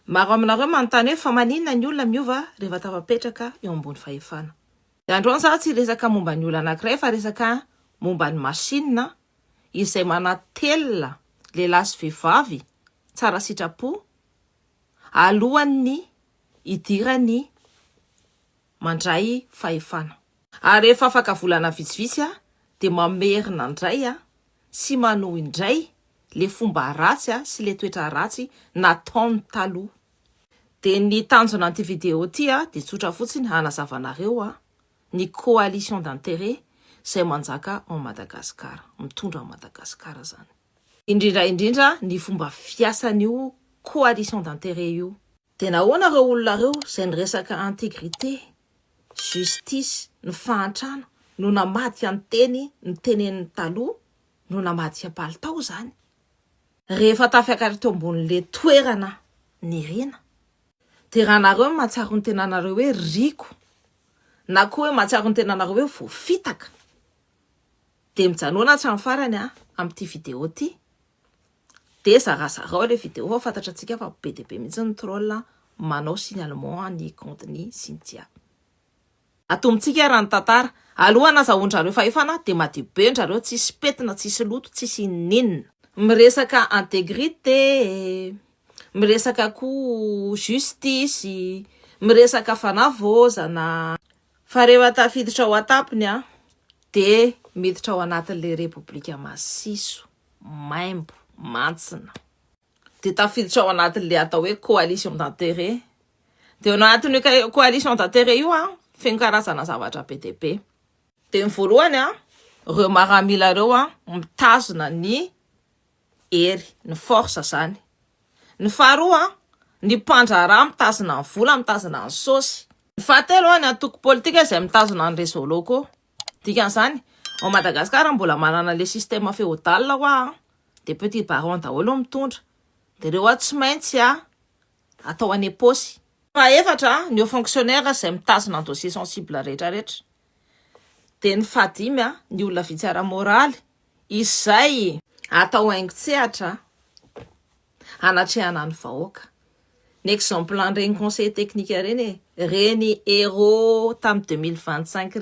Maro aminareo manontany hoe fa maninona ny olona miova rehefa tafapetraka eo ambony fahefana. Androany za tsy resaka momba ny olona anankiray fa resaka momba ny masinina izay manatelina lehilahy sy vehivavy tsara sitrapo alohan'ny idirany mandray fahefana. Ary rehefa afaka volana vitsivitsy dia mamerina indray sy manohy indray le fomba ratsy sy le toetra ratsy nataony taloha. Dia ny tanjona an'ity vidéo ity dia tsotra fotsiny hanazavanareo ny coalition d'intérêt izay manjaka ao Madagasikara, mitondra ao Madagasikara zany. Indrindra ny fomba fiasan'io coalition d'intérêt io. Dia nahoana reo olona reo izay ny resaka intégrité, justice, ny fahantrana no namadika ny teny ny tenenin'ny taloha no namadika palitao zany. Rehefa tafiakatra teo ambonin'le toerana nirina dia raha nareo mahatsiaro ny tenanareo hoe riko na koa hoe mahatsiaro ny tenanareo hoe voafitaka dia mijanona hatramin'ny farany amin'ity vidéo ity. Dia zarazarao le vidéo fa fantatra antsika fa be dia be mihitsy ny troll manao signalement ny compte-ny Cynthia. Atomontsika raha ny tantara alohana azahoandrareo fahefana dia madio be ndrareo tsisy petina, tsisy loto, tsisy ninina. Miresaka intégrité, miresaka koa justice, miresaka fanavozana. Fa rehefa tafiditra ao an-tampony dia miditra ao anatin'le repoblika masiso, maimbo, mantsina. Dia tafiditra ao anatin'le atao hoe coalition d'intérêt. Dia ao anatin'io coalition d'intérêt io feno karazana zavatra be dia be. Dia ny voalohany reo maramila reo mitazona ny hery, ny force zany. Ny faharoa ny mpandraharaha mitazona ny vola, mitazona ny saosy. Ny fahatelo ny antoko politika izay mitazona ny réseau locaux. Dikan'izany ao Madagasikara mbola manana le système féodal dia petit baron daholo mitondra. Dia reo tsy maintsy atao any epôsy. Fahaefatra ny haut fonctionnaire izay mitazona ny dossier sensible rehetrarehetra. Dia ny fahadimy ny olona vitsy ara-moraly izay atao haingo-tsehatra hanatrehana ny vahoaka. Ny exemple an'ireny conseil technique reny reny héros tamin'ny 2025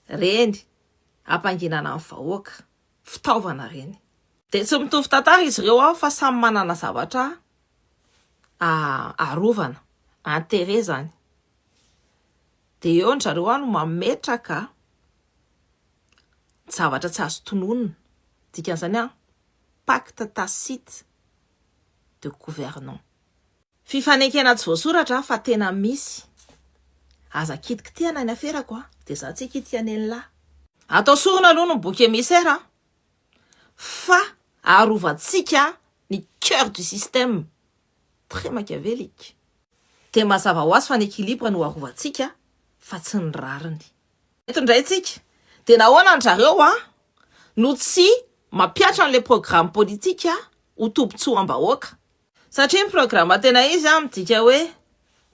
reny ampanginana ny vahoaka, fitaovana reny. Dia tsy mitovy tantara izy ireo fa samy manana zavatra arovana, intérêt zany. Dia eo ndrareo no mametraka zavatra tsy azo tononona. Dikan'izany pacte tacite de gouvernance. Fifanekena tsy voasoratra fa tena misy. Aza kitikitiana ny aferako dia za tsy kitiany an'lahy. Atao sorona aloha ny bouc émissaire fa arovantsika ny cœur du système très machiavélique. Dia mazava ho azy fa ny équilibre no arovantsika fa tsy ny rariny. Eto indray tsika dia nahoana andrareo no tsy mampiatra an'ilay programme politika ho tombotsoam-bahoaka. Satria ny programme tena izy midika hoe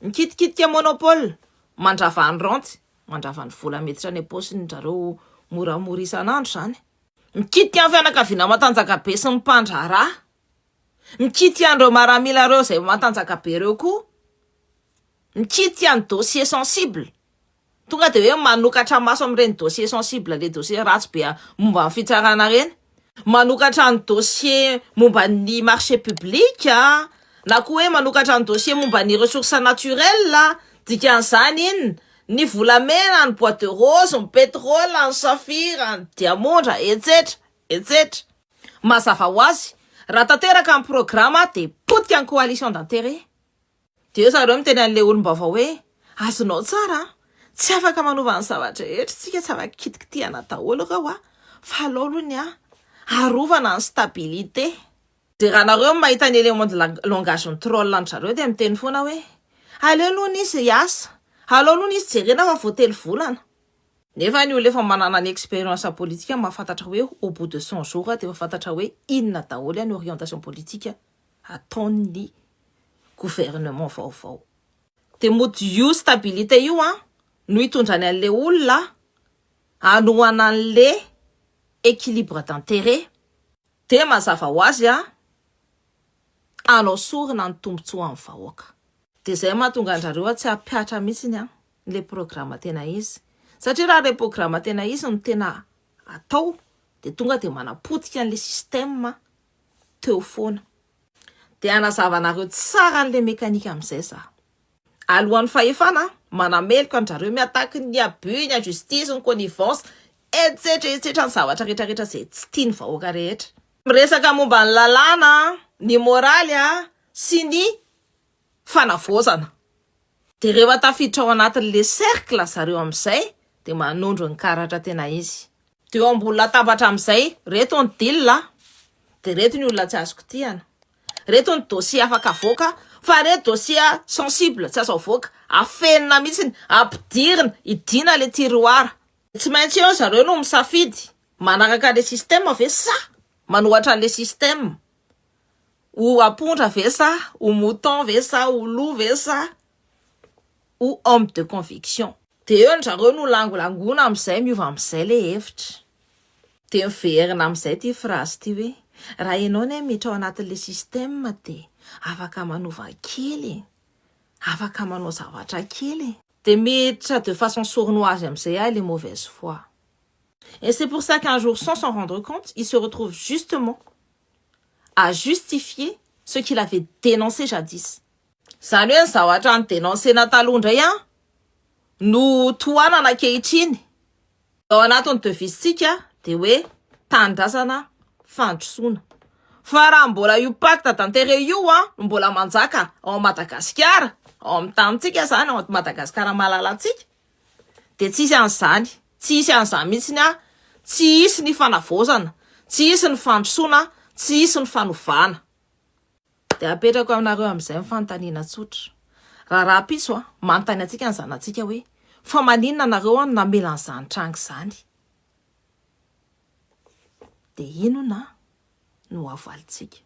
mikitikitika monopole, mandrava ny ranty, mandrava ny vola miditra any epôsiny ndrareo moramora isan'andro zany. Mikitika ny fianakaviana matanjaka be sy ny mpandraharaha. Mikitika an'ireo maramila reo izay matanjaka be reo koa. Mikitika ny dossier sensible. Tonga dia hoe manokatra maso amin'ireny dossier sensible, le dossier ratsy be momba ny fitsarana reny. Manokatra ny dossier momba ny marché public na koa hoe manokatra ny dossier momba ny ressources naturelles. Dikan'izany inona ny volamena, ny bois de rose, ny pétrole, ny safira, ny diamondra, etc etc. Mazava ho azy raha tanteraka ny programme dia potika ny coalition d'intérêt. Dia zareo miteny an'ilay olom-baovao hoe azonao tsara tsy afaka manova ny zavatra rehetra, tsika tsy afaka kitikitiana daholo reo fa aleo aloha arovana ny stabilité. Dia raha nareo mahita ny élément de langage ny troll any zareo dia miteny foana hoe aleo aloha izy hiasa, aleo aloha izy jerena fa voatelo volana. Nefa ny olona efa manana ny expérience politique mahafantatra hoe au bout de 100 jours dia mahafantatra hoe inona daholo ny orientation politique ataon'ny gouvernement vaovao. Dia mody io stabilité io no hitondrany an'ilay olona hanohana an'ilay équilibre d'intérêt. Dia mazava ho azy anao sorina ny tombontsoa amin'ny vahoaka. Dia izay mahatonga andrareo tsy hampiatra mihitsy le programa tena izy. Satria raha le programa tena izy no tena atao, dia tonga dia manapotika an'le système teo foana. Dia anazavanareo tsara n'le mekanika amin'izay za. Alohan'ny fahefana, manameloko andrareo miataky ny abus, ny injustice, ny connivence, etsetera ny zavatra rehetrarehetra izay tsy tiany vahoaka rehetra. Miresaka momba ny lalàna, ny moraly sy ny fanavozana. Dia rehefa tafiditra ao anatin'le cercle zareo amin'izay, dia manondro ny karatra tena izy. Dia eo ambony latabatra amin'izay, reto ny deal, dia reto ny olona tsy azoko tiana. Reto ny dossier afaka avoaka, fa reto dossier sensible tsy azo avoaka, afenina mihitsy, ampidirina, idina le tiroara. Tsy maintsy eo zareo no misafidy, manaraka le système ve sa manohatra le système. Ou apondra ve sa, ou mouton ve sa, ou loup ve sa, ou homme de conviction. Dia eo zareo no langolangona amin'izay miova amin'izay le hevitra. Dia miverina amin'izay ty phrase ty hoe, raha ianao ne miditra ao anatin'le système dia afaka manova kely, afaka manao zavatra kely. Dia miditra de façon sournoise amin'izay les mauvaises foi. Et c'est pour ça qu'un jour, sans s'en rendre compte, il se retrouve justement à justifier ce qu'il avait dénoncé jadis. Zany hoe ny zavatra ny dénoncena taloha indray no tohanana ankehitriny. Ao anatin'ny devisintsika dia hoe tanindrazana fandrosoana. Fa raha mbola io pacte d'intérêt io mbola manjaka ao Madagasikara, ao amin'ny tanintsika zany, ao Madagasikara malalantsika, dia tsisy an'izany, tsisy an'izany mihitsy tsy hisy ny fanavozana, tsy hisy ny fandrosoana, tsy hisy ny fanovana. Dia apetrako aminareo amin'izay mifanontaniana tsotra. Raha piso manontany antsika ny zanantsika hoe fa maninona nareo namela an'izany trango izany? Dia inona no havalintsika?